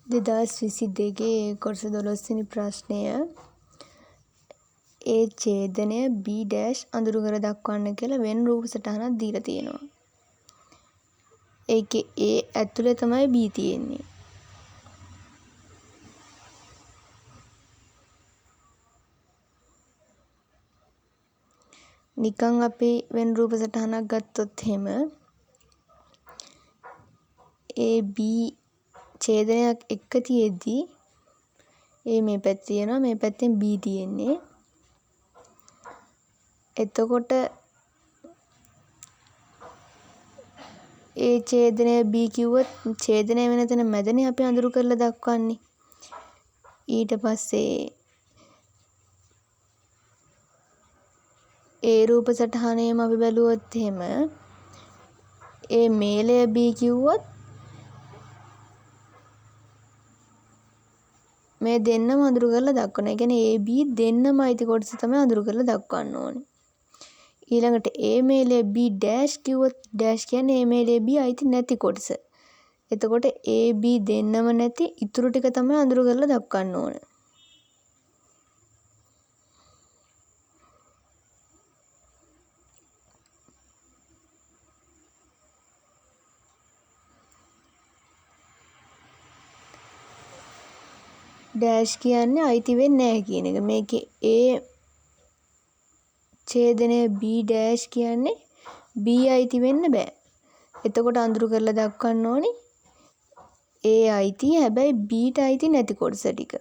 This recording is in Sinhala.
2022 කොටස 12 වෙනි ප්‍රශ්නය ඒ ඡේදනය B ඩෑෂ් අඳුරු කර දක්වන්න කියලා වෙන රූප සටහනක් දීලා තියෙනවා. ඒකේ A ඇතුලේ තමයි B තියෙන්නේ. නිකන් අපි වෙන රූප සටහනක් ගත්තොත් එහෙම AB ඡේදනයක් එක තියෙද්දි A මේ පැත්තේ තියෙනවා, මේ පැත්තෙන් B තියෙන්නේ. එතකොට ඒ ඡේදනය B කිව්වොත් ඡේදනය වෙන තැන මැදනේ අපි අඳුරු කරලා දක්වන්නේ. ඊට පස්සේ ඒ රූප සටහනේම අපි බැලුවොත් එහෙම ඒ මේලය B කිව්වොත් මේ දෙන්නම අඳුරු කරලා දක්වනවා. ඒ කියන්නේ AB දෙන්නම අයිති කොටස තමයි අඳුරු කරලා දක්වන්න ඕනේ. ඊළඟට A මේලය B ඩෑෂ් කිව්වොත් ඩෑෂ් කියන්නේ A මේලය B අයිති නැති කොටස. එතකොට AB දෙන්නම නැති ඉතුරු ටික තමයි අඳුරු කරලා දක්වන්න ඕනේ. ඩෑෂ් කියන්නේ අයිති වෙන්නේ නැහැ කියන එක. මේකේ A ඡේදනය B ඩෑෂ් කියන්නේ B අයිති වෙන්න බෑ. එතකොට අඳුරු කරලා දක්වන්න ඕනේ A අයිති හැබැයි B ට අයිති නැති කොටස ටික.